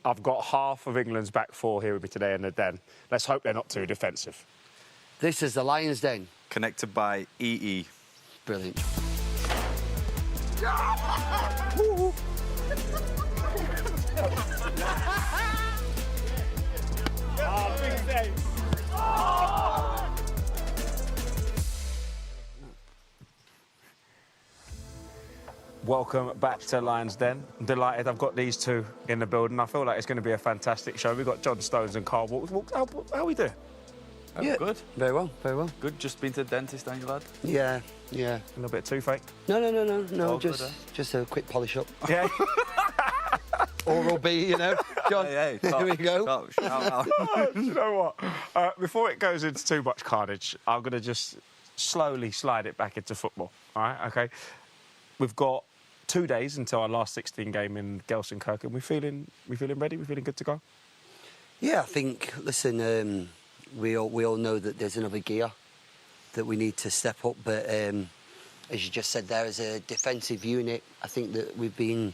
I've got half of England's back four here with me today in the den. Let's hope they're not too defensive. This is the Lions Den. Connected by EE. Brilliant. Big save. Welcome back to Lions Den. I'm delighted I've got these two in the building. I feel like it's going to be a fantastic show. We've got John Stones and Carl Walks. How are we doing? Yeah, Good. Very well, very well. Good. Just been to the dentist, ain't you, lad? Yeah. A little bit of toothache? No, All good, eh? just a quick polish up. Yeah. Oral B, you know. John, Hey, here we go. Shout out. You know what? Before it goes into too much carnage, I'm going to just slowly slide it back into football. All right, OK? We've got 2 days until our last 16 game in Gelsenkirchen. We feeling ready? We feeling good to go? Yeah, I think, listen, we all know that there's another gear that we need to step up, but as you just said there, as a defensive unit, I think that we've been,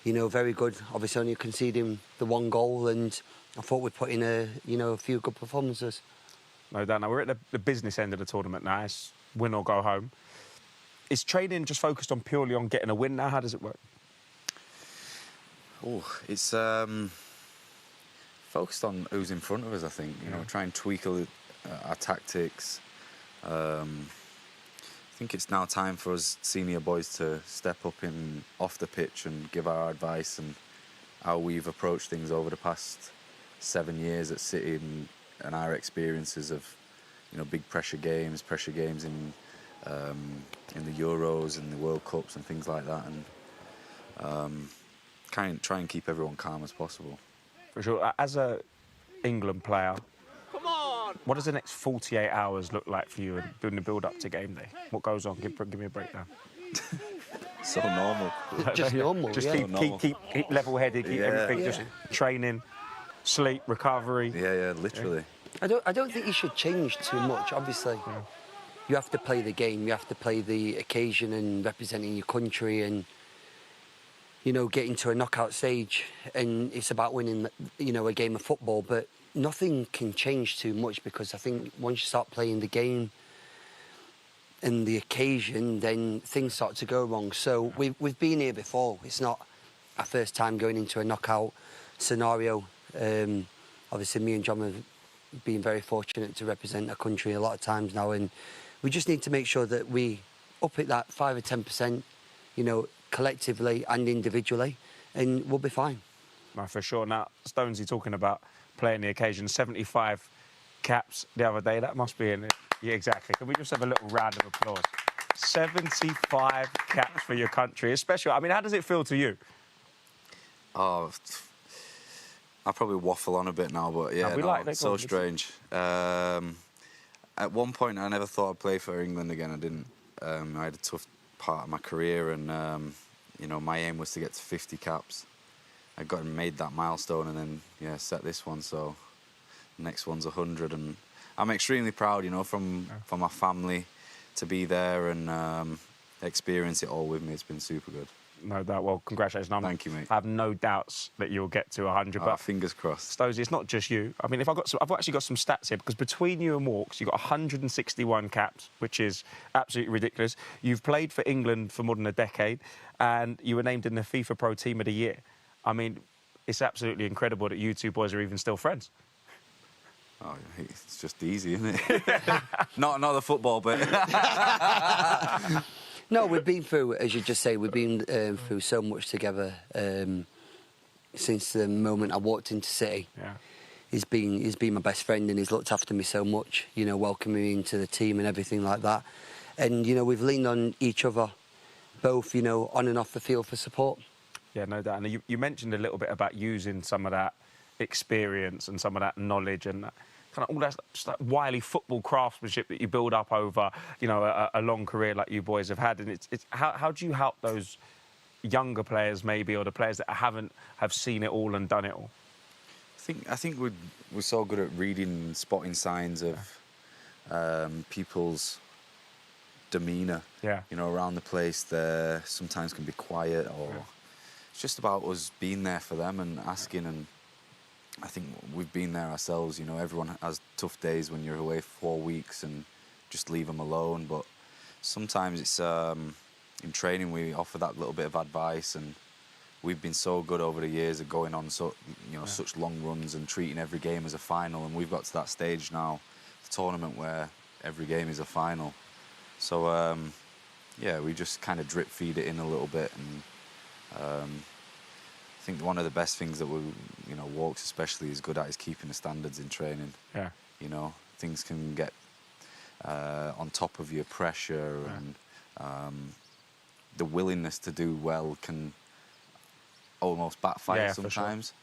very good. Obviously only conceding the one goal, and I thought we put in a few good performances. No doubt. Now, we're at the business end of the tournament now. It's win or go home. Is training just focused on purely on getting a win now? How does it work? Oh, it's focused on who's in front of us, I think. Try and tweak our tactics. I think it's now time for us senior boys to step up off the pitch and give our advice and how we've approached things over the past 7 years at City and our experiences of, big pressure games in the Euros and the World Cups and things like that, and try and keep everyone calm as possible. For sure. As a England player, what does the next 48 hours look like for you in the build-up to game day? What goes on? Give me a breakdown. So normal. Just normal, Just yeah. keep level-headed, keep everything, just training, sleep, recovery. Yeah, literally. I don't think you should change too much, obviously. Yeah. You have to play the game, you have to play the occasion and representing your country and, getting to a knockout stage, and it's about winning, a game of football, but nothing can change too much, because I think once you start playing the game and the occasion, then things start to go wrong. So we've been here before. It's not our first time going into a knockout scenario. Obviously, me and John have been very fortunate to represent our country a lot of times now, and we just need to make sure that we up it that 5 or 10%, collectively and individually, and we'll be fine. No, for sure. Now, Stonesy talking about playing the occasion, 75 caps the other day. That must be in it. Yeah, exactly. Can we just have a little round of applause? 75 caps for your country, especially. I mean, how does it feel to you? Oh, I'll probably waffle on a bit now, but yeah, it's so strange. At one point, I never thought I'd play for England again. I didn't. I had a tough part of my career, and my aim was to get to 50 caps. I got and made that milestone, and then set this one. So the next one's 100, and I'm extremely proud. From my family to be there and experience it all with me. It's been super good. No doubt. Well, congratulations. Thank you, mate. I have no doubts that you'll get to 100. But fingers crossed. Stosy, it's not just you. I mean, I've actually got some stats here, because between you and Walks, you've got 161 caps, which is absolutely ridiculous. You've played for England for more than a decade, and you were named in the FIFA Pro Team of the Year. I mean, it's absolutely incredible that you two boys are even still friends. Oh, it's just easy, isn't it? not the football bit. No, we've been through, as you just say, we've been through so much together since the moment I walked into City. Yeah. He's been my best friend, and he's looked after me so much, welcoming me into the team and everything like that. And, we've leaned on each other, both, on and off the field for support. Yeah, no doubt. And you mentioned a little bit about using some of that experience and some of that knowledge and that kind of all that just that wily football craftsmanship that you build up over, a long career like you boys have had. And it's how do you help those younger players maybe, or the players that have seen it all and done it all? I think we're so good at reading, spotting signs of people's demeanour. Yeah. Around the place. There sometimes can be quiet, or it's just about us being there for them and asking and I think we've been there ourselves. You know, everyone has tough days when you're away for 4 weeks and just leave them alone. But sometimes it's in training we offer that little bit of advice, and we've been so good over the years of going on such long runs and treating every game as a final. And we've got to that stage now, the tournament, where every game is a final. So we just kind of drip feed it in a little bit, and I think one of the best things that Walks especially is good at is keeping the standards in training. Yeah. You know, things can get on top of your pressure, and the willingness to do well can almost backfire sometimes. Sure.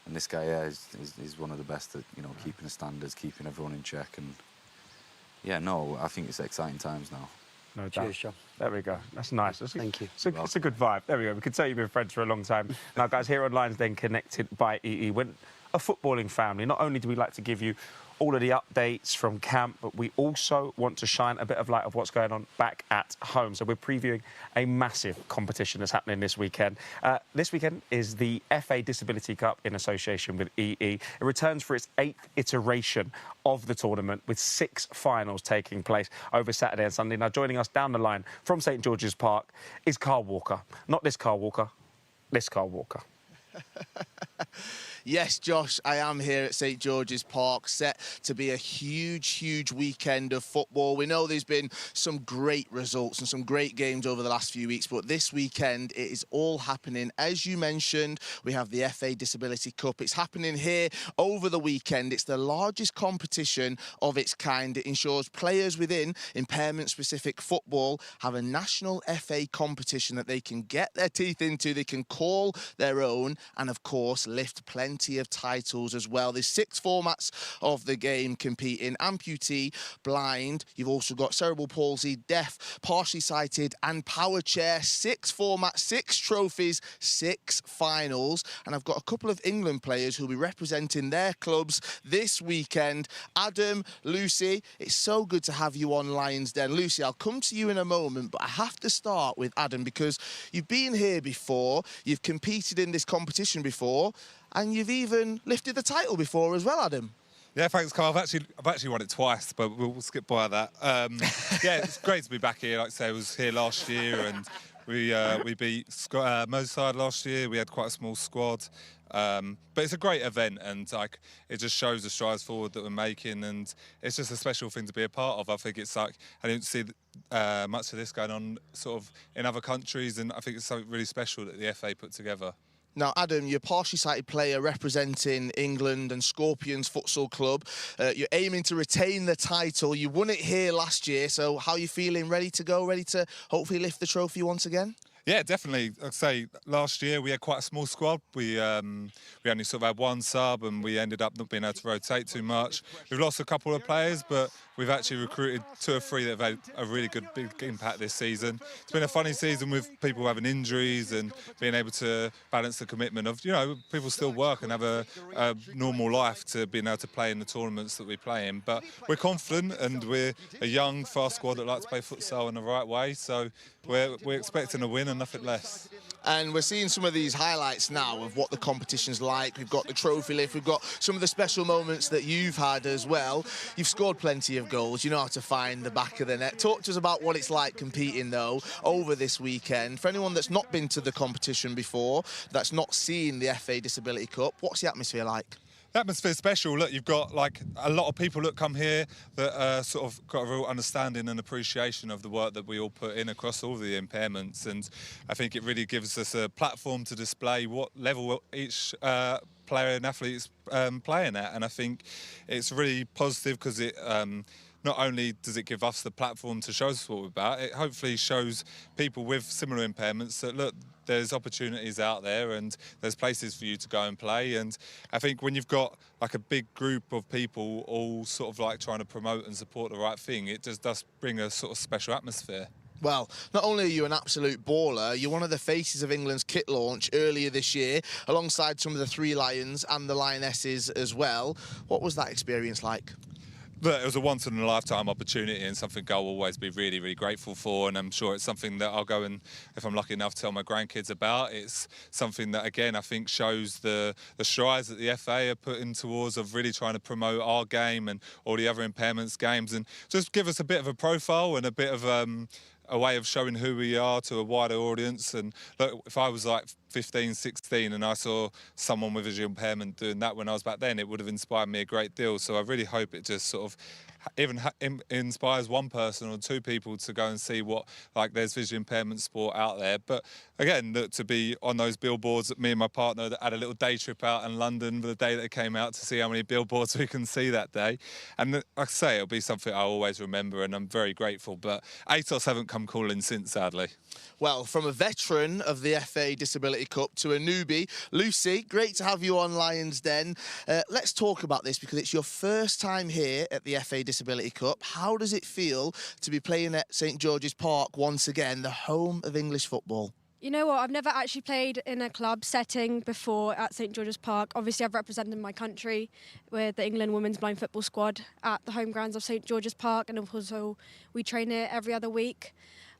And this guy, is one of the best at keeping the standards, keeping everyone in check, and I think it's exciting times now. No doubt. Cheers, John. There we go. That's nice. Thank you. It's a good vibe. There we go. We could say you've been friends for a long time. Now, guys, here on Lions Den Connected by EE. We're a footballing family. Not only do we like to give you all of the updates from camp, but we also want to shine a bit of light of what's going on back at home. So we're previewing a massive competition that's happening this weekend. This weekend is the FA Disability Cup in association with EE. It returns for its 8th iteration of the tournament, with 6 finals taking place over Saturday and Sunday. Now, joining us down the line from St George's Park is Carl Walker. Not this Carl Walker, this Carl Walker. Yes, Josh, I am here at St George's Park, set to be a huge, huge weekend of football. We know there's been some great results and some great games over the last few weeks, but this weekend it is all happening. As you mentioned, we have the FA Disability Cup. It's happening here over the weekend. It's the largest competition of its kind. It ensures players within impairment-specific football have a national FA competition that they can get their teeth into, they can call their own, and of course lift plenty of titles as well. There's 6 formats of the game competing: amputee, blind, you've also got cerebral palsy, deaf, partially sighted, and power chair. 6 formats, 6 trophies, 6 finals. And I've got a couple of England players who'll be representing their clubs this weekend. Adam, Lucy, it's so good to have you on Lions Den. Lucy, I'll come to you in a moment, but I have to start with Adam, because you've been here before, you've competed in this competition before, and you've even lifted the title before as well, Adam. Yeah, thanks, Carl. I've actually won it twice, but we'll skip by that. It's great to be back here. Like I say, I was here last year, and we beat Merseyside last year. We had quite a small squad, but it's a great event, and it just shows the strides forward that we're making, and it's just a special thing to be a part of. I think it's I didn't see much of this going on sort of in other countries, and I think it's something really special that the FA put together. Now, Adam, you're a partially sighted player representing England and Scorpions Futsal Club. You're aiming to retain the title. You won it here last year, so how are you feeling? Ready to go? Ready to hopefully lift the trophy once again? Yeah, definitely. I'd say last year we had quite a small squad. We only sort of had 1 sub, and we ended up not being able to rotate too much. We've lost a couple of players, but we've actually recruited 2 or 3 that have had a really good big impact this season. It's been a funny season with people having injuries and being able to balance the commitment of, people still work and have a normal life to being able to play in the tournaments that we play in. But we're confident, and we're a young, fast squad that like to play futsal in the right way. So we're expecting a win and nothing less. And we're seeing some of these highlights now of what the competition's like. We've got the trophy lift, we've got some of the special moments that you've had as well. You've scored plenty of goals, you know how to find the back of the net. Talk to us about what it's like competing, though, over this weekend. For anyone that's not been to the competition before, that's not seen the FA Disability Cup, what's the atmosphere like? The atmosphere's special. Look, you've got a lot of people that come here that sort of got a real understanding and appreciation of the work that we all put in across all the impairments, and I think it really gives us a platform to display what level each player and athlete is playing at, and I think it's really positive because it not only does it give us the platform to show us what we're about, it hopefully shows people with similar impairments that, look, there's opportunities out there and there's places for you to go and play. And I think when you've got a big group of people all sort of trying to promote and support the right thing, it just does bring a sort of special atmosphere. Well, not only are you an absolute baller, you're one of the faces of England's kit launch earlier this year, alongside some of the 3 Lions and the Lionesses as well. What was that experience like? Look, it was a once-in-a-lifetime opportunity and something I'll always be really, really grateful for, and I'm sure it's something that I'll go and, if I'm lucky enough, tell my grandkids about. It's something that, again, I think shows the strides that the FA are putting towards of really trying to promote our game and all the other impairments games, and just give us a bit of a profile and a bit of a way of showing who we are to a wider audience. And look, if I was like 15, 16 and I saw someone with visual impairment doing that when I was back then, it would have inspired me a great deal. So I really hope it just sort of even inspires one person or two people to go and see what, like, there's visual impairment sport out there. But again, to be on those billboards, me and my partner that had a little day trip out in London for the day that it came out to see how many billboards we can see that day. And like I say, it'll be something I always remember, and I'm very grateful. But ATOS haven't come calling since, sadly. Well, from a veteran of the FA Disability Cup to a newbie, Lucy, great to have you on Lions Den. Let's talk about this because it's your first time here at the FA Disability Cup. How does it feel to be playing at St George's Park once again, the home of English football? You know what, I've never actually played in a club setting before at St George's Park. Obviously, I've represented my country with the England Women's Blind Football Squad at the home grounds of St George's Park, and also we train here every other week.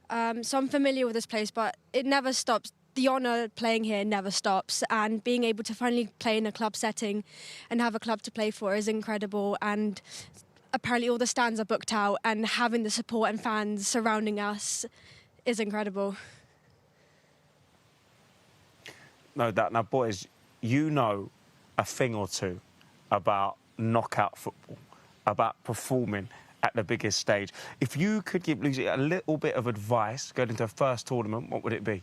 So I'm familiar with this place, but it never stops. The honour playing here never stops, and being able to finally play in a club setting and have a club to play for is incredible. And apparently all the stands are booked out, and having the support and fans surrounding us is incredible. No doubt. Now, boys, you know a thing or two about knockout football, about performing at the biggest stage. If you could give Lucy a little bit of advice going into a first tournament, what would it be?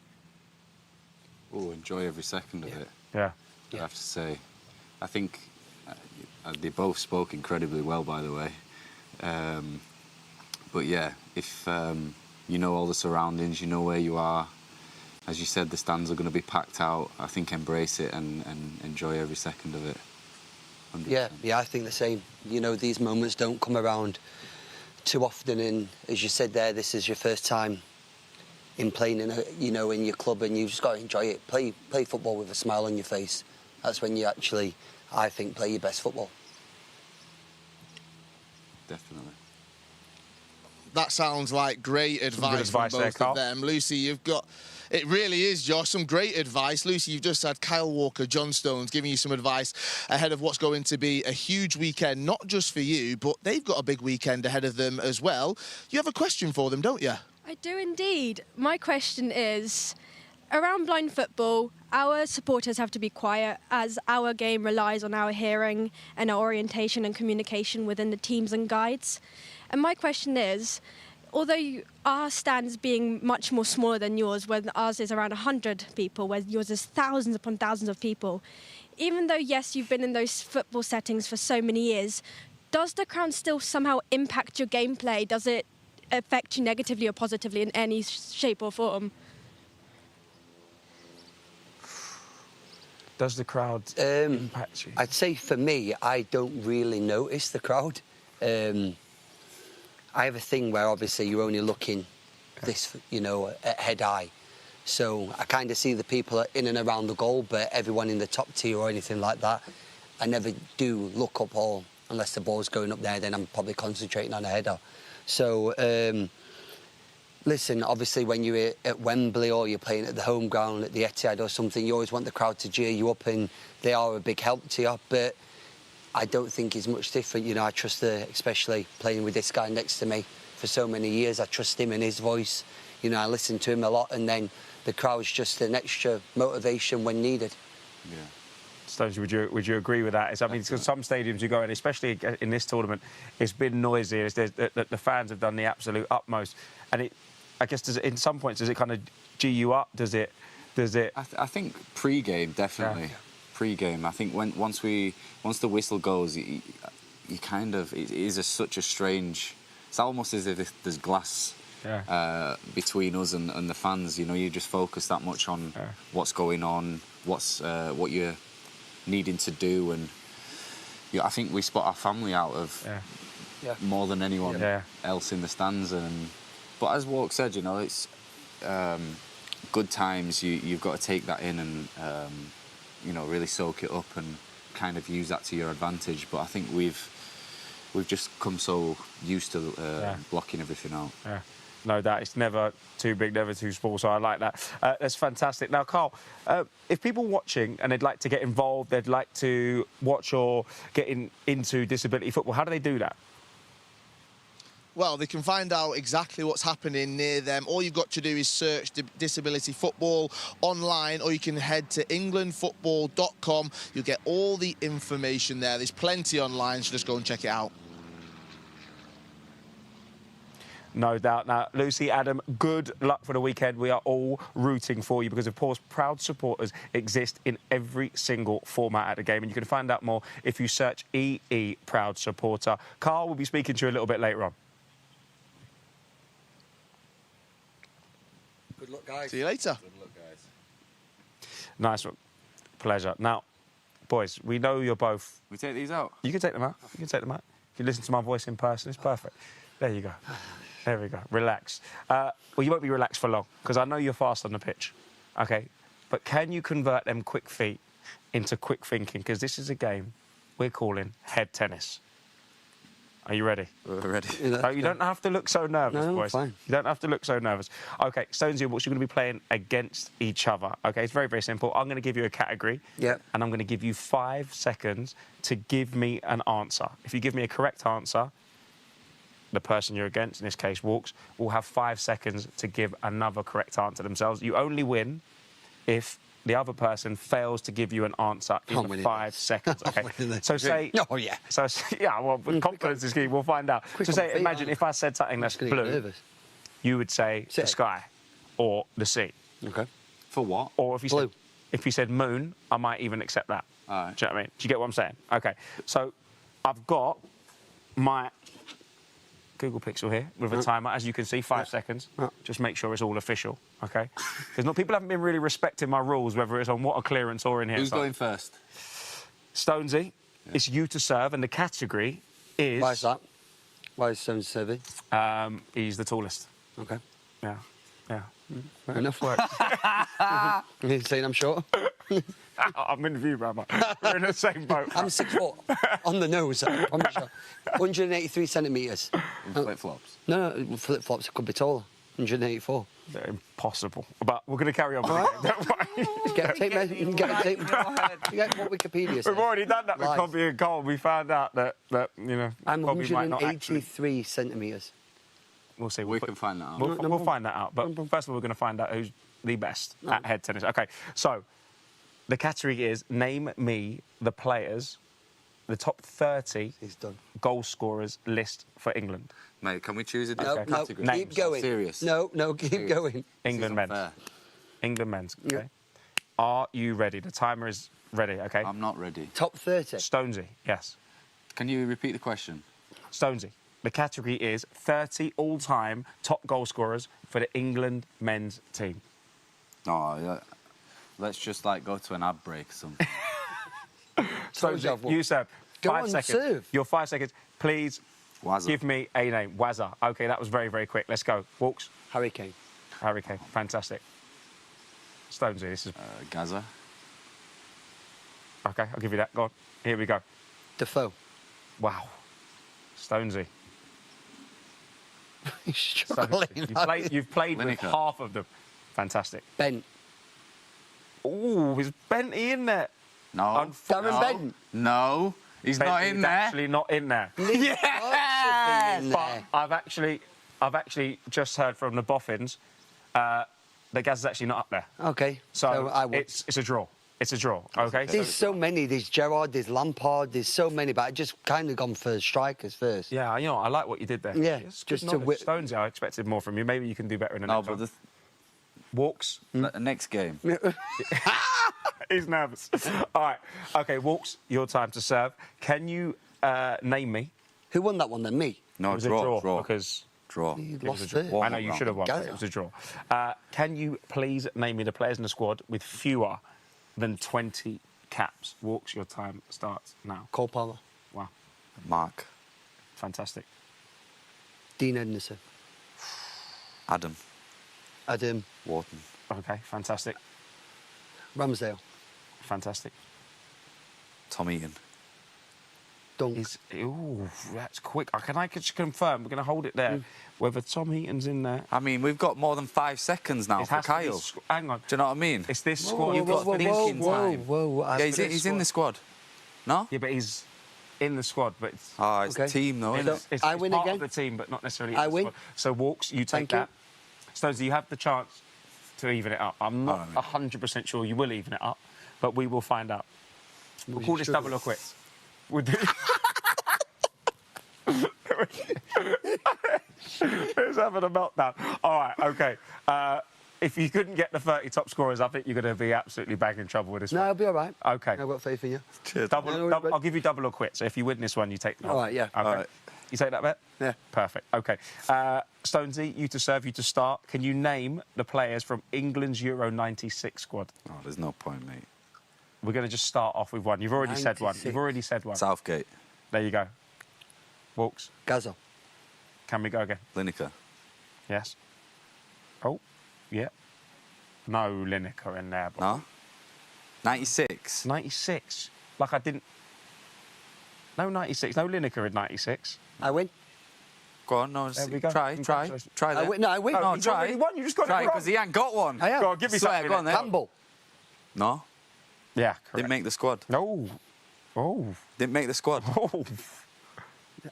Oh, enjoy every second of it. Yeah. I have to say. I think they both spoke incredibly well, by the way. But yeah, if you know all the surroundings, you know where you are. As you said, the stands are going to be packed out. I think embrace it and enjoy every second of it. 100%. Yeah, I think the same. You know, these moments don't come around too often, and as you said there, this is your first time in playing in in your club, and you just got to enjoy it. Play football with a smile on your face. That's when you actually, I think, play your best football. Definitely. That sounds like great advice from both of them. Lucy, you've got... It really is, Josh, some great advice. Lucy, you've just had Kyle Walker, John Stones giving you some advice ahead of what's going to be a huge weekend, not just for you, but they've got a big weekend ahead of them as well. You have a question for them, don't you? I do indeed. My question is, around blind football, our supporters have to be quiet as our game relies on our hearing and our orientation and communication within the teams and guides. And my question is, although our stands being much more smaller than yours, where ours is around 100 people, where yours is thousands upon thousands of people, even though, yes, you've been in those football settings for so many years, does the crowd still somehow impact your gameplay? Does it affect you negatively or positively in any shape or form? Does the crowd impact you? I'd say for me, I don't really notice the crowd. I have a thing where obviously you're only looking this, at head high. So I kind of see the people in and around the goal, but everyone in the top tier or anything like that, I never do look up, or unless the ball's going up there, then I'm probably concentrating on a header. So, listen, obviously when you're at Wembley or you're playing at the home ground at the Etihad or something, you always want the crowd to cheer you up, and they are a big help to you, but I don't think it's much different. I trust especially playing with this guy next to me for so many years, I trust him and his voice. I listen to him a lot, and then the crowd's just an extra motivation when needed. Yeah. Stones, would you agree with that? I mean, some stadiums you go in, especially in this tournament, it's been noisy. The fans have done the absolute utmost, and I guess in some points, does it kind of G you up? Does it? I think pre-game definitely. Yeah. Pre-game, I think once the whistle goes, you kind of it is such a strange. It's almost as if there's glass between us and the fans. You just focus that much on what's going on, what you're needing to do, and I think we spot our family out of more than anyone else in the stands. But as Walk said, it's good times. You've got to take that in and really soak it up and kind of use that to your advantage. But I think we've we've just come so used to blocking everything out. Yeah. No doubt. It's never too big, never too small, so I like that. That's fantastic. Now, Carl, if people watching and they'd like to get involved, they'd like to watch or get into disability football, how do they do that? Well, they can find out exactly what's happening near them. All you've got to do is search disability football online, or you can head to englandfootball.com. You'll get all the information there. There's plenty online, so just go and check it out. No doubt. Now, Lucy, Adam, good luck for the weekend. We are all rooting for you because, of course, proud supporters exist in every single format at the game. And you can find out more if you search EE Proud Supporter. Carl will be speaking to you a little bit later on. Good luck, guys. See you later. Good luck, guys. Nice one. Pleasure. Now, boys, we know you're both... We take these out? You can take them out. You can take them out. If you listen to my voice in person, it's perfect. There you go. There we go. Relax. Well, you won't be relaxed for long because I know you're fast on the pitch, OK? But can you convert them quick feet into quick thinking? Because this is a game we're calling head tennis. Are you ready? We're ready. No, you don't have to look so nervous, No, boys. fine. You don't have to look so nervous. OK, Stonesy and Walsh, you're going to be playing against each other. OK, it's very, very simple. I'm going to give you a category. Yep. And I'm going to give you 5 seconds to give me an answer. If you give me a correct answer, the person you're against, in this case, Walks, will have 5 seconds to give another correct answer themselves. You only win if the other person fails to give you an answer in 5 seconds. Okay. So say... Oh, yeah. So, yeah, well, confidence is key. We'll find out. Quick So on say, feet, imagine if I said something that's gonna get blue, nervous. you would say the Say it. sky or the sea. Okay. For what? Or if you Blue. said moon, I might even accept that. All right. Do you know what I mean? Do you get what I'm saying? Okay. So I've got my Google Pixel here with a timer, as you can see, 5 seconds. Just make sure it's all official, okay? Because people haven't been really respecting my rules, whether it's on water clearance or in here. Who's going first? Stonesy, it's you to serve, and the category is... Why is that? Why is Stones serving? He's the tallest. Okay. Yeah, yeah. Fair enough. You're saying I'm short? I'm in view, brother. We're in the same boat. I'm 6 foot. On the nose, I promise you. 183 centimetres. In flip-flops? No, flip-flops could be taller. 184. They're impossible. But we're going to carry on. Don't worry. Get a tape measure. You can get a tape. You get what Wikipedia says. We've already done that with Lies. Cobby and Cole. We found out that you know, I'm Cobby might not actually... 183 centimetres. We'll see. We can find that out. We'll find that out. But first of all, we're going to find out who's the best at head tennis. OK, so the category is name me the players, the top 30 He's done. goal scorers list for England. Mate, can we choose a No, different no, category? Names. keep going. Serious? No, keep going. England men's. Fair. England men's, OK? Yeah. Are you ready? The timer is ready, OK? I'm not ready. Top 30. Stonesy, yes. Can you repeat the question? Stonesy, the category is 30 all-time top goal scorers for the England men's team. No, yeah. Let's just, like, go to an ad break or something. Stonesy, you serve. Go 5 on, seconds. serve. Your 5 seconds. Please Wazza. give me a name. Wazza. OK, that was very, very quick. Let's go. Walks. Harry Kane. Harry Kane. Fantastic. Stonesy, this is... Gaza. OK, I'll give you that. Go on. Here we go. Defoe. Wow. Stonesy. He's struggling. You've played with Lineker. half of them. Fantastic. Bent. Ooh, is Benty in there? No. Darren no. Bent. No. He's not Benty in is there. actually not in there. Yeah! But I've actually just heard from the Boffins that Gaz is actually not up there. Okay. So I would. it's a draw. It's a draw, OK? There's so many. There's Gerrard, there's Lampard, there's so many, but I just kind of gone for strikers first. Yeah, you know, I like what you did there. Yeah, It's just good to knowledge. Stonesy, I expected more from you. Maybe you can do better in the No, next but one. the Walks. next game. He's nervous. All right. OK, Walks, your time to serve. Can you name me? Who won that one then? Me? No, It was draw. a draw. Because... Draw. You it was lost a draw. first. One I know you round. should have won, but Gaza. it was a draw. Can you please name me the players in the squad with fewer than 20 caps? Walks, your time starts now. Cole Palmer. Wow. Mark. Fantastic. Dean Henderson. Adam. Adam. Wharton. OK, fantastic. Ramsdale. Fantastic. Tom Eaton. Dunk. Ooh, that's quick. Can I just confirm? We're going to hold it there. Whether Tom Heaton's in there. I mean, we've got more than 5 seconds now for Kyle. Hang on. Do you know what I mean? It's this squad. You've got thinking time. Whoa. Yeah, he's in the squad. No? Yeah, but he's in the squad, but it's... Oh, it's okay. team, though, isn't it? It's I win part again? of the team, but not necessarily in I the win. squad. So, Walks, you take Thank you. that. Stonesy, you have the chance to even it up. I'm not All right. 100% sure you will even it up, but we will find out. We'll call this double or quits. We'll do... Who's having a meltdown? All right, OK. If you couldn't get the 30 top scorers, I think you're going to be absolutely bang in trouble with this No, one. I'll be all right. OK. I've got faith in you. Cheers. I'll give you double or quit. So if you win this one, you take the All right, yeah. Okay. All right. You take that bet? Yeah. Perfect. OK. Stonesy, you to serve, you to start. Can you name the players from England's Euro 96 squad? Oh, there's no point, mate. We're going to just start off with one. You've already said one. 96. You've already said one. Southgate. There you go. Walks. Gazza. Can we go again? Lineker. Yes. Oh, yeah. No Lineker in there. But No? 96. 96. Like I didn't... No 96. No Lineker in 96. I win. Go on, no, There we go. try Congratulations. that. I win. No, I win. No, He's try. already won. You just got Try, it wrong. because he ain't got one. I am. Go on, give me Swear, something. go on then. Campbell. No, Yeah, correct. didn't make the squad. No. Oh. Didn't make the squad. Oh.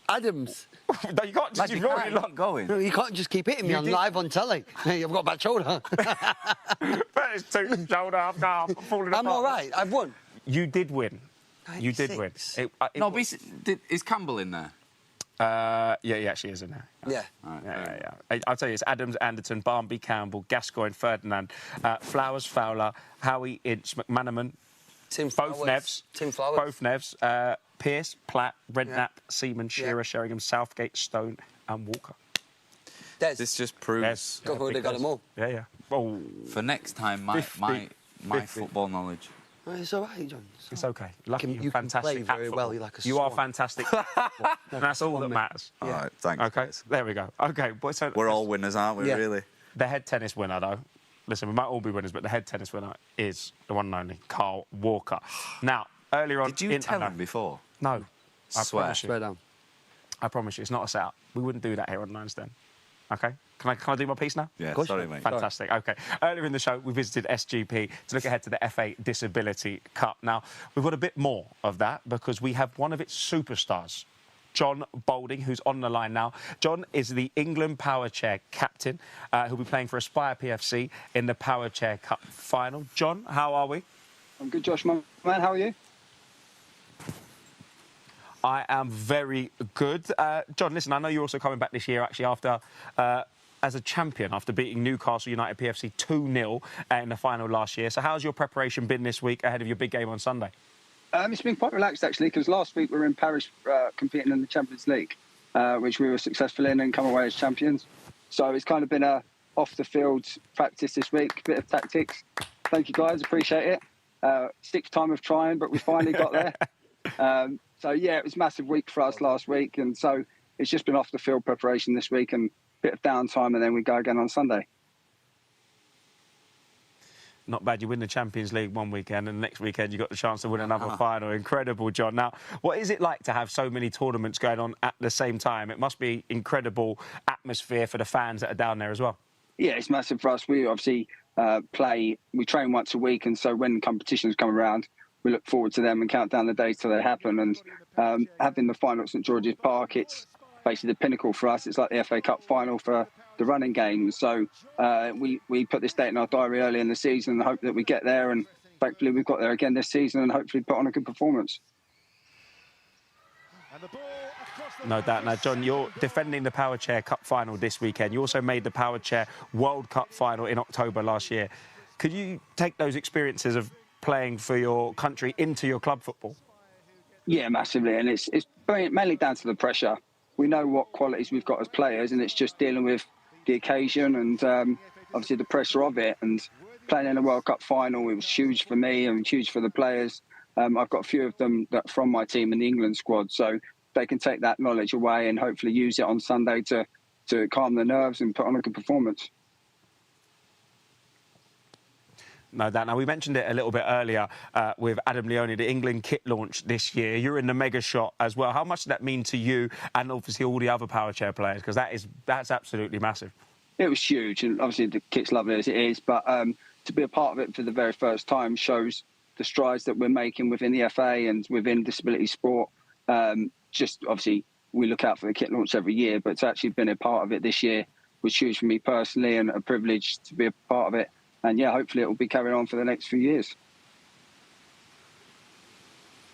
Adams. No, you can't just... Lad, you You've already can't lost. keep going. No, you can't just keep hitting me You on did. live on telly. I've got a bad shoulder. But it's two shoulder half now. I'm falling apart. I'm all right. I've won. You did win. You did win. 96. No, but is Campbell in there? Yeah, he actually is in there. Yeah. Yeah. I'll tell you, it's Adams, Anderton, Barnby, Campbell, Gascoigne, Ferdinand, Flowers, Fowler, Howie, Inch, McManaman, Tim both Flowers. Nevs. Tim Flowers. Both Nevs. Pearce, Platt, Redknapp, Yeah. Seaman, Shearer, Yeah. Sheringham, Southgate, Stone, and Walker. Des. This just proves Yes. Go for it, they got them all. Yeah, yeah. Oh, for next time my 50. football knowledge. Oh, it's all right, John. it's okay. Lucky You can fantastic play at very well. football. You're like a You are swan. fantastic. at football. And that's all that matters. All right, thanks. Okay, guys. there we go. Okay, but so We're all winners, aren't we? Yeah. Really? the head tennis winner, though. Listen, we might all be winners, but the head tennis winner is the one and only Carl Walker. Now, earlier on... Did you tell him before? No. I Swear. promise you. Swear down. I promise you, it's not a setup. We wouldn't do that here on Nines Den. Okay? Can I do my piece now? Yeah, course sorry, you can. mate. Fantastic. OK. Earlier in the show, we visited SGP to look ahead to the FA Disability Cup. Now, we've got a bit more of that because we have one of its superstars, John Boulding, who's on the line now. John is the England Power Chair captain who'll be playing for Aspire PFC in the Power Chair Cup final. John, how are we? I'm good, Josh, man. How are you? I am very good. John, listen, I know you're also coming back this year, actually, after as a champion, after beating Newcastle United PFC 2-0 in the final last year. So how's your preparation been this week ahead of your big game on Sunday? It's been quite relaxed, actually, because last week we were in Paris competing in the Champions League, which we were successful in and come away as champions. So it's kind of been a off-the-field practice this week, bit of tactics. Thank you, guys. Appreciate it. Sixth time of trying, but we finally got there. So, yeah, it was a massive week for us last week. And so it's just been off-the-field preparation this week and a bit of downtime, and then we go again on Sunday. Not bad. You win the Champions League one weekend, and the next weekend you got the chance to win another final. Incredible, John. Now, what is it like to have so many tournaments going on at the same time? It must be incredible atmosphere for the fans that are down there as well. Yeah, it's massive for us. We obviously we train once a week, and so when competitions come around, we look forward to them and count down the days till they happen. And having the final at St George's Park, it's basically the pinnacle for us. It's like the FA Cup final for the running games. So we put this date in our diary early in the season and hope that we get there. And thankfully, we've got there again this season and hopefully put on a good performance. No doubt. Now, John, you're defending the Power Chair Cup final this weekend. You also made the Power Chair World Cup final in October last year. Could you take those experiences of playing for your country into your club football? Yeah, massively. And it's mainly down to the pressure. We know what qualities we've got as players, and it's just dealing with the occasion and obviously the pressure of it. And playing in a World Cup final, it was huge for me and huge for the players. I've got a few of them that from my team in the England squad, so they can take that knowledge away and hopefully use it on Sunday to calm the nerves and put on a good performance. No doubt. Now, we mentioned it a little bit earlier with Adam Leone, the England kit launch this year. You're in the mega shot as well. How much does that mean to you and obviously all the other power chair players? Because that's absolutely massive. It was huge, and obviously the kit's lovely as it is, but to be a part of it for the very first time shows the strides that we're making within the FA and within disability sport. Just obviously, we look out for the kit launch every year, but to actually been a part of it this year was huge for me personally, and a privilege to be a part of it. And yeah, hopefully it will be carried on for the next few years.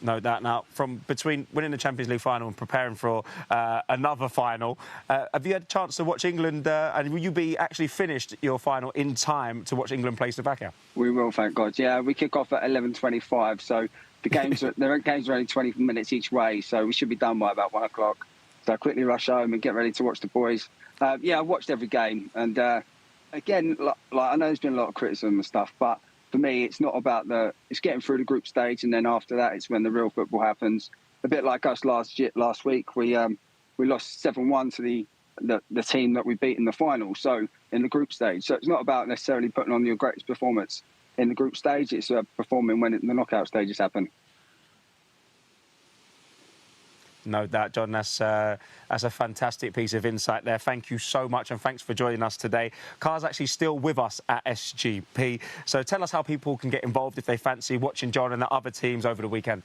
No doubt. Now, from between winning the Champions League final and preparing for another final, have you had a chance to watch England? And will you be actually finished your final in time to watch England play Slovakia? We will, thank God. Yeah, we kick off at 11:25, so the games are only 20 minutes each way, so we should be done by about 1 o'clock. So quickly rush home and get ready to watch the boys. Yeah, I've watched every game, and again, like I know there's been a lot of criticism and stuff, but for me, it's not about it's getting through the group stage, and then after that, it's when the real football happens. A bit like us last week, we lost 7-1 to the team that we beat in the final. So in the group stage, so it's not about necessarily putting on your greatest performance in the group stage. It's performing when the knockout stages happen. No doubt, John. That's a fantastic piece of insight there. Thank you so much, and thanks for joining us today. Carl's actually still with us at SGP. So tell us how people can get involved if they fancy watching John and the other teams over the weekend.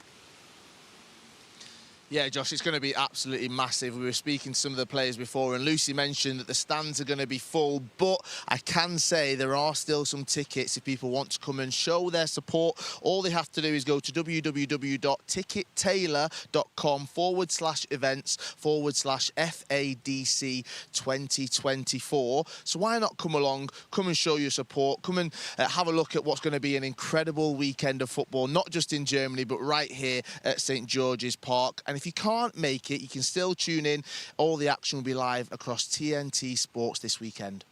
Yeah, Josh, it's going to be absolutely massive. We were speaking to some of the players before, and Lucy mentioned that the stands are going to be full, but I can say there are still some tickets if people want to come and show their support. All they have to do is go to www.tickettailor.com/events/FADC 2024. So why not come along, come and show your support, come and have a look at what's going to be an incredible weekend of football, not just in Germany, but right here at St George's Park. And if you can't make it, you can still tune in. All the action will be live across TNT Sports this weekend.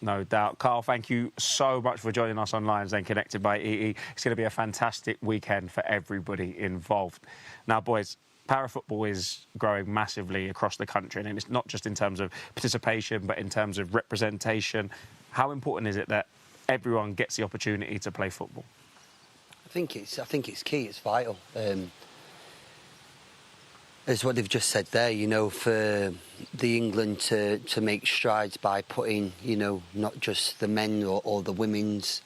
No doubt. Carl, thank you so much for joining us online and staying connected by EE. It's going to be a fantastic weekend for everybody involved. Now, boys, parafootball is growing massively across the country, and it's not just in terms of participation, but in terms of representation. How important is it that everyone gets the opportunity to play football? I think it's key. It's vital. As what they've just said there, you know, for the England to make strides by putting, you know, not just the men or the women's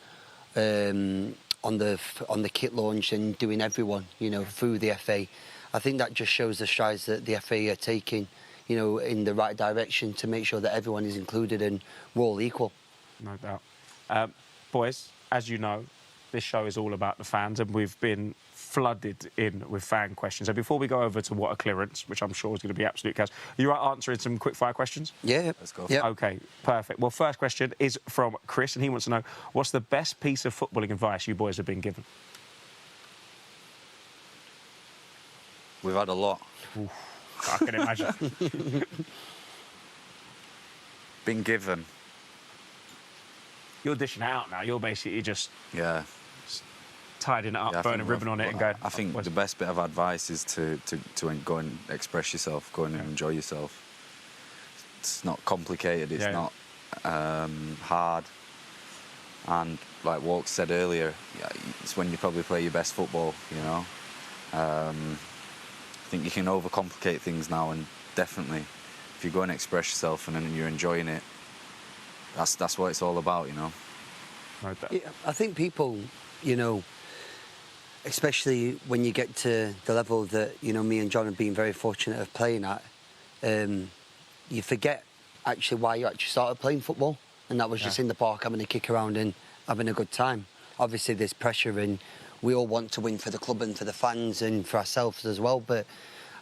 on the kit launch and doing everyone, you know, through the FA. I think that just shows the strides that the FA are taking, you know, in the right direction to make sure that everyone is included and we're all equal. No doubt. Boys, as you know, this show is all about the fans, and we've been flooded in with fan questions. So before we go over to what a clearance, which I'm sure is going to be absolute chaos, are you right answering some quick-fire questions? Yeah. Let's go. Yeah. OK, perfect. Well, first question is from Chris, and he wants to know, what's the best piece of footballing advice you boys have been given? We've had a lot. Oof, I can imagine. Been given. You're dishing it out now. You're basically just tidying it up, throwing a ribbon on it and going... I think the best bit of advice is to go and express yourself, go and enjoy yourself. It's not complicated, it's not hard. And like Walk said earlier, it's when you probably play your best football, you know. I think you can overcomplicate things now, and definitely, if you go and express yourself and then you're enjoying it, that's what it's all about, you know. Yeah, I think people, you know, especially when you get to the level that, you know, me and John have been very fortunate of playing at, you forget actually why you actually started playing football, and that was just in the park having a kick around and having a good time. Obviously there's pressure, and we all want to win for the club and for the fans and for ourselves as well, but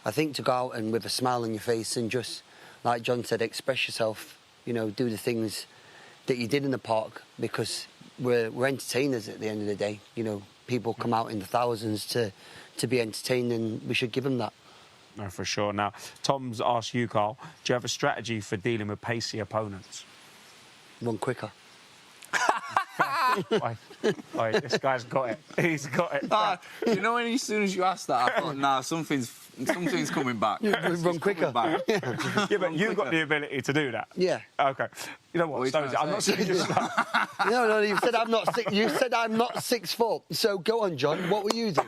I think to go out and with a smile on your face and just, like John said, express yourself, you know, do the things that you did in the park, because we're entertainers at the end of the day. You know, people come out in the thousands to be entertained, and we should give them that. No, for sure. Now, Tom's asked you, Carl, do you have a strategy for dealing with pacey opponents? Run quicker. This guy's got it. He's got it. You know, as soon as you asked that, I thought, nah, something's Something's coming back. Run quicker. Back. Yeah, but you've got the ability to do that. Yeah. Okay. You know what, Stonesy, I'm not saying you're slow. No, you said I'm not. You said I'm not 6 foot. So go on, John. What will you do?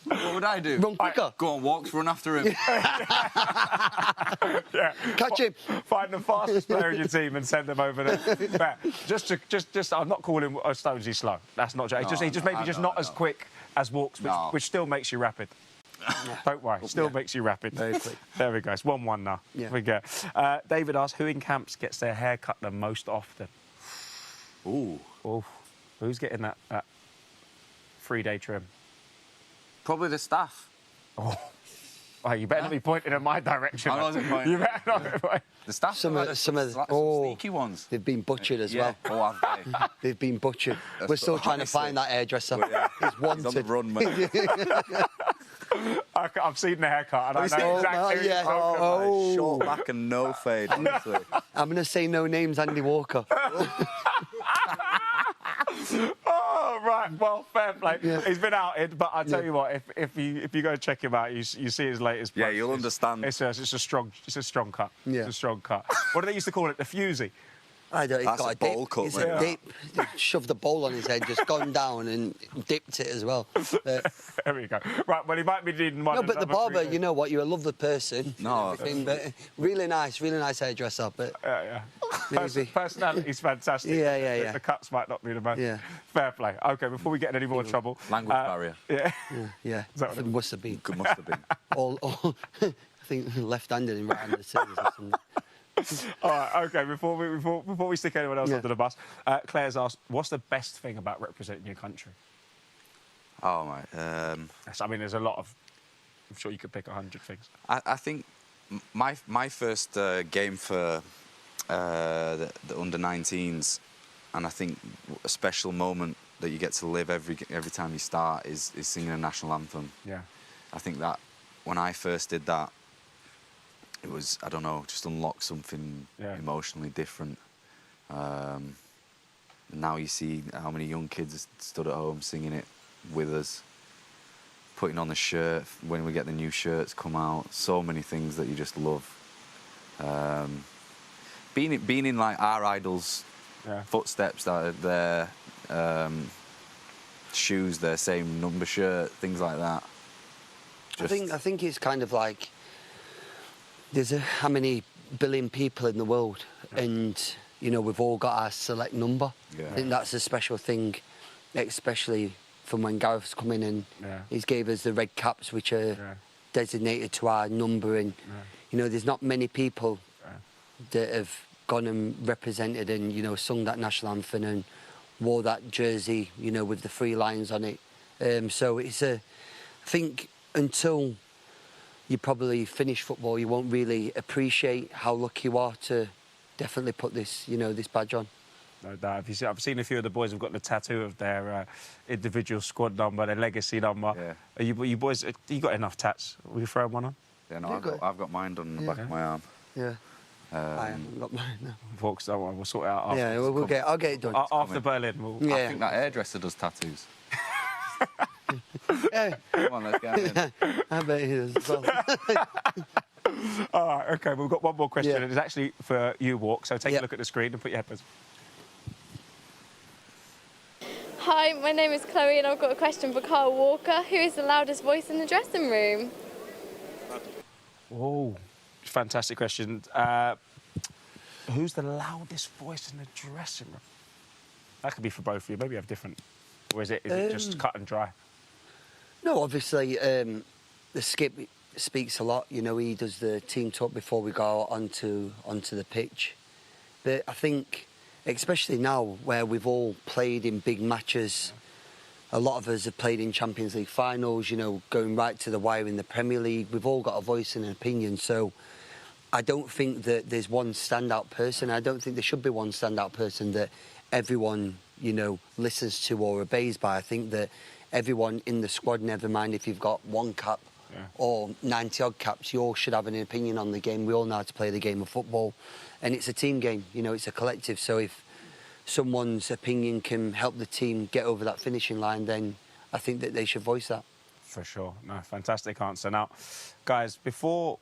What would I do? Run quicker. Go on walks, run after him. Yeah. Catch him. Find the fastest player in your team and send them over there. But just, I'm not calling Stonesy slow. That's not. He just maybe not as quick as Walks, which still makes you rapid. Don't worry, still makes you rapid. Very quick. There we go. It's 1-1 now. Yeah. We go. David asks, who in camps gets their hair cut the most often? Ooh. Who's getting that 3-day trim? Probably the staff. Oh, you better not be pointing in my direction. I wasn't pointing. You better not be pointing. The staff. Some of the sneaky ones. They've been butchered as well. Oh, have they? They've been butchered. We're still trying to find that hairdresser. He's wanted. He's on the run, mate. I've seen the haircut and I know exactly. Yeah. Short back and no fade, honestly. I'm going to say no names, Andy Walker. Oh, right. Well, fair play. Yeah. He's been outed, but I tell you what, if you go check him out, you see his latest post. Yeah, you'll understand. It's a strong cut. Yeah. It's a strong cut. What do they used to call it? The fusey. I don't. He's That's got a bowl cut, He's mate. a dip. He shoved the bowl on his head, just gone down and dipped it as well. There we go. Right. Well, he might be needing one. No, but the barber, 3 days. you know what? You're a lovely person. No. But really nice hairdresser. But Yeah. maybe. Personality's fantastic. Yeah. The cuts might not be the most. Yeah. Fair play. OK, before we get in any more trouble. Language barrier. Yeah. Yeah. that It must have been. Must have been. all I think left-handed and right-handed scissors or something. All right, OK, before we stick anyone else under the bus, Claire's asked, what's the best thing about representing your country? Oh, mate. I mean, there's a lot of... I'm sure you could pick 100 things. I think my first game for the under-19s, and I think a special moment that you get to live every time you start is singing a national anthem. Yeah. I think that when I first did that, it was, I don't know, just unlocked something emotionally different. Now you see how many young kids stood at home singing it with us, putting on the shirt when we get the new shirts come out. So many things that you just love. Being in like our idols' footsteps, that their shoes, their same number shirt, things like that. I think it's kind of like there's how many billion people in the world, and we've all got our select number. Yeah. I think that's a special thing, especially from when Gareth's come in and he's gave us the red caps, which are designated to our number, and there's not many people that have gone and represented and sung that national anthem and wore that jersey, with the 3 lines on it. So it's I think until you probably finish football, you won't really appreciate how lucky you are to definitely put this, this badge on. No doubt. I've seen a few of the boys have got the tattoo of their individual squad number, their legacy number. Yeah. Are you boys? You got enough tats? Will you throw one on? Yeah, no, I've got mine done on the back of my arm. Yeah. I haven't got mine now. Folks, don't worry, we'll sort it out after. Yeah, I'll get it done. After Berlin, I think that hairdresser does tattoos. Yeah. Come on, let's get in. I bet he does as well. All right, OK, we've got one more question, Yeah. and it's actually for you, Walk, so take a look at the screen and put your headphones. Hi, my name is Chloe and I've got a question for Carl Walker. Who is the loudest voice in the dressing room? Oh, fantastic question. Who's the loudest voice in the dressing room? That could be for both of you. Maybe you have different... Or is it just cut and dry? No, obviously, the skip speaks a lot. He does the team talk before we go onto the pitch. But I think, especially now, where we've all played in big matches, a lot of us have played in Champions League finals, going right to the wire in the Premier League. We've all got a voice and an opinion, so I don't think that there's one standout person. I don't think there should be one standout person that everyone, listens to or obeys by. I think that everyone in the squad, never mind if you've got 1 cap or 90-odd caps, you all should have an opinion on the game. We all know how to play the game of football, and it's a team game, it's a collective. So if someone's opinion can help the team get over that finishing line, then I think that they should voice that. For sure. No, fantastic answer. Now, guys, before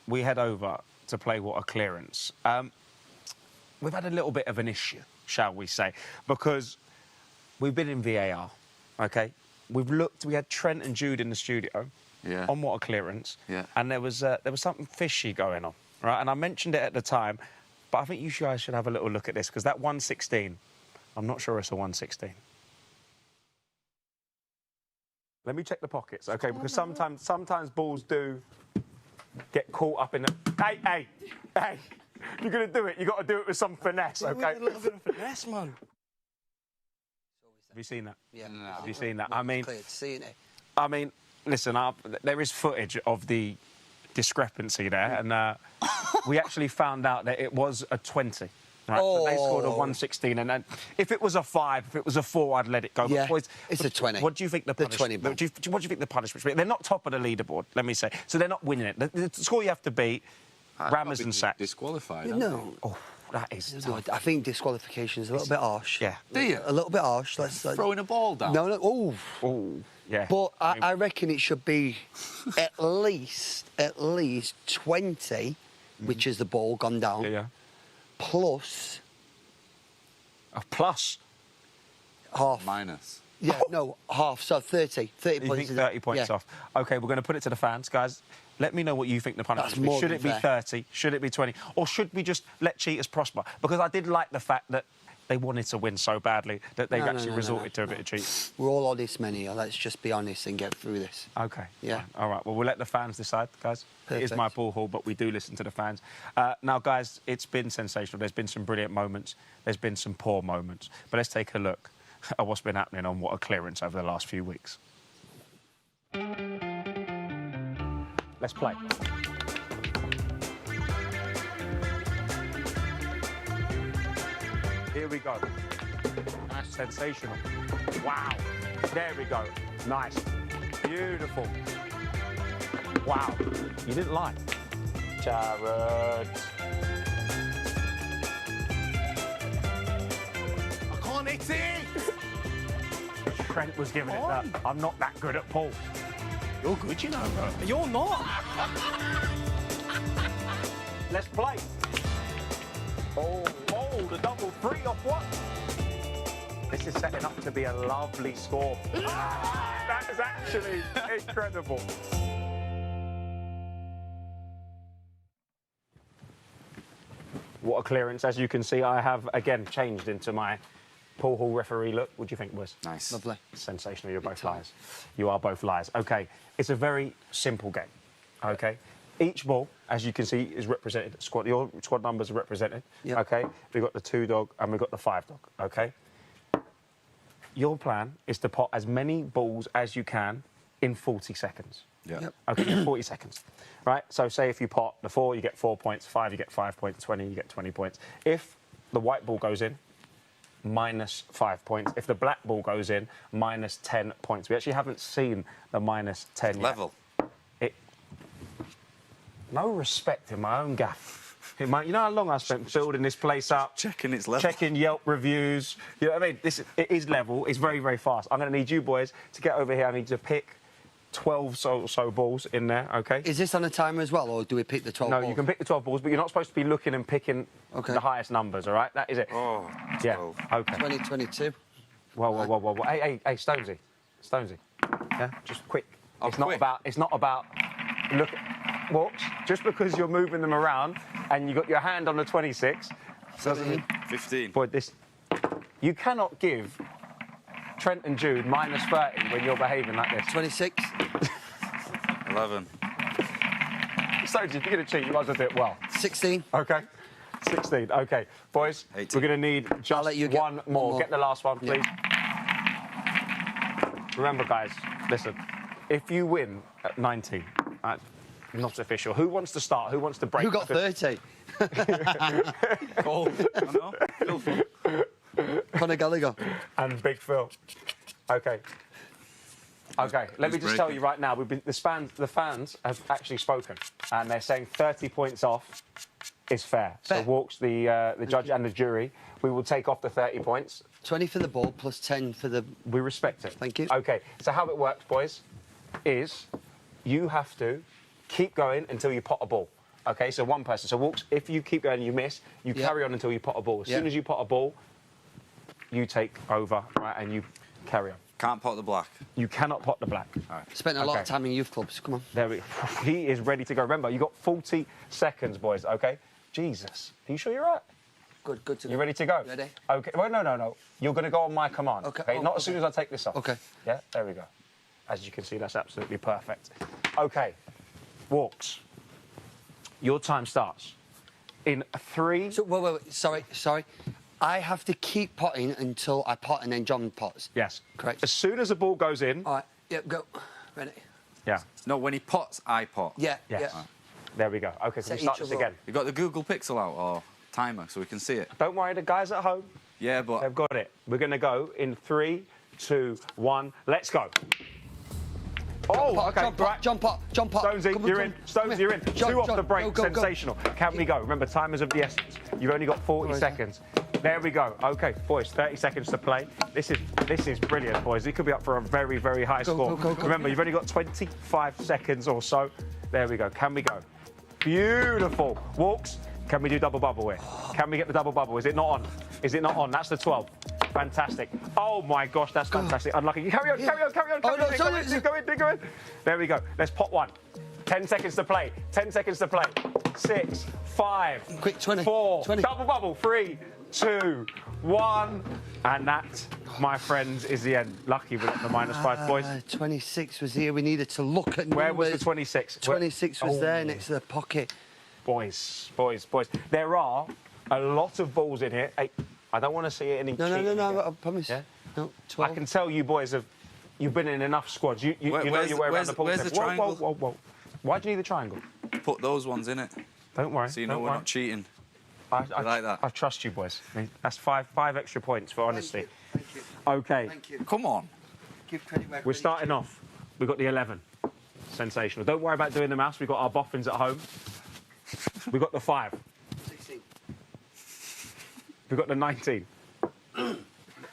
we head over to play What a Clearance, we've had a little bit of an issue, shall we say, because we've been in VAR, OK? We've looked, we had Trent and Jude in the studio on What a Clearance, and there was something fishy going on, right? And I mentioned it at the time, but I think you guys should have a little look at this, because that 116, I'm not sure it's a 116. Let me check the pockets, OK? Because sometimes balls do get caught up in the... Hey! You're going to do it. You've got to do it with some finesse, OK? A little bit of finesse, man. Have you seen that? Yeah. No. Have you seen that? I mean... Clear to see it. I mean, listen, there is footage of the discrepancy there, and we actually found out that it was a 20. Right, so they scored a 116, and then if it was a 5, if it was a 4, I'd let it go. Yeah, but boys, it's a 20. What do you think the punishment? 20 what do you think the punishment should be? They're not top of the leaderboard, let me say, so they're not winning it. The score you have to beat, Rammers and sacks. Disqualified. No. Oh, that is tough. I think disqualification is a little bit harsh. Yeah. Do you? A little bit harsh. Throwing a ball down. No. Oh, yeah. But I reckon it should be at least 20, which is the ball gone down. Yeah. Plus. Plus. Half. Minus. Yeah, no, half. So 30 You points. think 30 points off? OK, we're going to put it to the fans, guys. Let me know what you think the punishment should be. Should it be 30? Should it be 20? Or should we just let cheaters prosper? Because I did like the fact that they wanted to win so badly that they've actually resorted to a bit of cheating. We're all honest men here. Let's just be honest and get through this. OK. Yeah. Fine. All right. Well, we'll let the fans decide, guys. Perfect. It is my pool hall, but we do listen to the fans. Now, guys, it's been sensational. There's been some brilliant moments. There's been some poor moments. But let's take a look at what's been happening on What a Clearance over the last few weeks. Let's play. Here we go. Nice, sensational. Wow. There we go. Nice. Beautiful. Wow. You didn't lie. Jared. I can't hit it. Trent was giving it that. I'm not that good at pool. You're good, you know, bro. You're not. Let's play. Oh, the double 3 off what? This is setting up to be a lovely score. That is actually incredible. What a clearance. As you can see, I have, again, changed into my pool hall referee look. What do you think, boys? Nice. Lovely. Sensational. You're both liars. You are both liars. OK, it's a very simple game, OK? Each ball, as you can see, is represented. Your squad numbers are represented. Yep. OK, we've got the 2 dog and we've got the 5 dog. OK. Your plan is to pot as many balls as you can in 40 seconds. Yeah. Yep. OK, 40 seconds. Right. So say if you pot the 4, you get 4 points. 5, you get 5 points. 20, you get 20 points. If the white ball goes in, minus 5 points. If the black ball goes in, minus 10 points. We actually haven't seen the minus 10 yet. Level. No respect in my own gaff. You know how long I spent building this place up? Checking its level. Checking Yelp reviews. You know what I mean? It is level. It's very, very fast. I'm going to need you boys to get over here. I need to pick 12 so balls in there, OK? Is this on a timer as well, or do we pick the 12 No, balls? you can pick the 12 balls, but you're not supposed to be looking and picking the highest numbers, all right? That is it. Oh, 12. Yeah, OK. 2022. Whoa. Hey, Stonesy. Yeah, just quick. It's not about look walks. Just because you're moving them around and you got your hand on the 26 doesn't 15. Boy, you cannot give Trent and Jude minus 30 when you're behaving like this. 26. 11. So if you're going to cheat, you might as well do it well. 16. OK. 16. OK. Boys, 18. we're going to need just one more. Get the last one, please. Remember, guys, listen, if you win at 19, not official. Who wants to start? Who wants to break? Who got 30? Cole. I know. Conor Gallagher. And Big Phil. OK. OK, let me just tell you right now, the fans have actually spoken, and they're saying 30 points off is fair. So Walks, the judge and the jury, we will take off the 30 points. 20 for the ball, plus 10 for the... We respect it. Thank you. OK, so how it works, boys, is you have to keep going until you pot a ball. Okay, so one person. So Walks, if you keep going and you miss, you carry on until you pot a ball. As soon as you pot a ball, you take over, right, and you carry on. Can't pot the black. You cannot pot the black. All right. Spent a lot of time in youth clubs. Come on. There we go. He is ready to go. Remember, you got 40 seconds, boys, okay? Jesus. Are you sure you're right? Good to go. You ready to go? Ready. Okay. Well, no. You're going to go on my command. Okay. Not as soon as I take this off. Okay. Yeah, there we go. As you can see, that's absolutely perfect. Okay. Walks. Your time starts in 3... So, wait. Sorry. I have to keep potting until I pot and then John pots. Yes. Correct. As soon as the ball goes in... All right. Yep, go. Ready. Yeah. No, when he pots, I pot. Yeah. Yes. Yeah. There we go. Okay, so Set we start each this other up. again. You got the Google Pixel out or timer so we can see it? Don't worry, the guys at home, Yeah, but they've got it. We're going to go in 3, 2, 1. Let's go. Oh, okay, right. Jump pot. Stonesy, you're in. Stonesy, you're in. 2 off the break. Go. Sensational. Can we go? Remember, time is of the essence. You've only got 40 seconds. There we go. Okay, boys, 30 seconds to play. This is brilliant, boys. It could be up for a very, very high score. Go. Remember, you've only got 25 seconds or so. There we go. Can we go? Beautiful. Walks. Can we do double bubble here? Can we get the double bubble? Is it not on? Is it not on? That's the 12. Fantastic. Oh, my gosh, that's fantastic. Unlucky. Carry on. Go in. There we go. Let's pop one. 10 seconds to play. 10 seconds to play. 6, 5, Quick, 20, 4, 20. double bubble. 3, 2, 1. And that, my friends, is the end. Lucky we got the -5, boys. 26 was here. We needed to look at numbers. Where was the 26? 26 was there next to the pocket. Boys. There are a lot of balls in here. Hey, I don't want to see any cheating No, again. I promise. Yeah? No, 12. I can tell you boys you've been in enough squads. You know your way around the pool. where's the triangle? Whoa. Why do you need the triangle? put those ones in it. Don't worry. So you know don't we're worry. not cheating. I like that. I trust you, boys. I mean, that's five extra points for honesty. Thank you. Okay. Thank you. Come on. Give credit where We're credit's starting due. off. We've got the 11. Sensational. Don't worry about doing the maths. We've got our boffins at home. We've got the 5. 16. We've got the 19.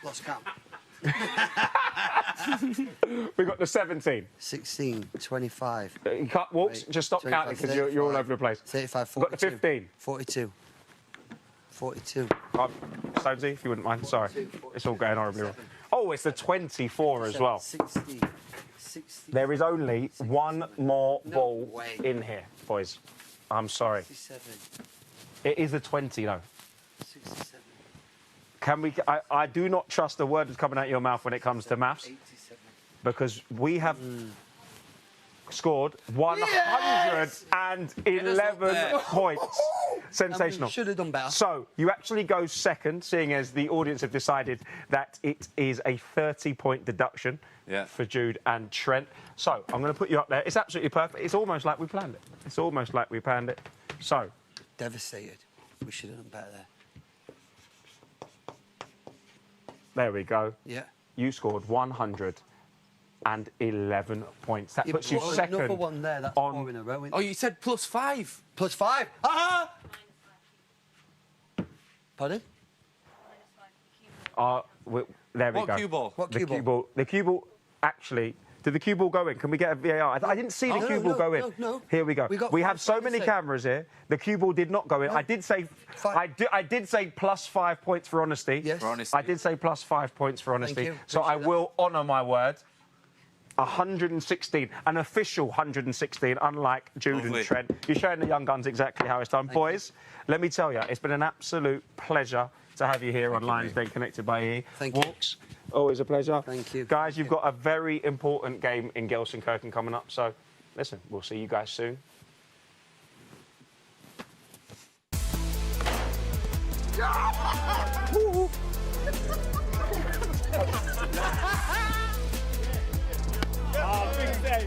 Lost count. We've got the 17. 16, 25. You can't walks. Wait, Just stop 25, counting because you're all over the place. 35, We've got the 42. 15. 42. 42. Stonesy, if you wouldn't mind. Sorry. It's all going horribly wrong. Oh, it's the 24 as well. 60. 60. There is only one more No ball way. in here, boys. I'm sorry. 67. It is a 20, though. 67. Can we? I do not trust the word that's coming out of your mouth when it comes to maths, 87. because we have scored 111 points. Sensational. Should have done better. So you actually go second, seeing as the audience have decided that it is a 30-point deduction for Jude and Trent. So I'm going to put you up there. It's absolutely perfect. It's almost like we planned it. So. Devastated. We should have done better there. There we go. Yeah. You scored 111 points. That puts you but second. Another one there. That's on... 4 in a row. Oh, you said +5. +5. Ah! Pardon? There we What go. cue ball? What cue ball? The cue ball, actually... Did the cue ball go in? Can we get a VAR? I didn't see the cue ball go in. No. Here we go. We have so many cameras here. The cue ball did not go in. No. I did say... I did say +5 points for honesty. Yes. For honesty. I did say +5 points for honesty. you. So I Appreciate will honour my word. 116, an official 116, unlike Jude Lovely. and Trent. You're showing the young guns exactly how it's done. Boys, let me tell you, it's been an absolute pleasure to have you here on Lions Den Connected by E. Thank you. Walks, always a pleasure. Thank you. Guys, you've got a very important game in Gelsenkirchen coming up, so listen, we'll see you guys soon. Big day.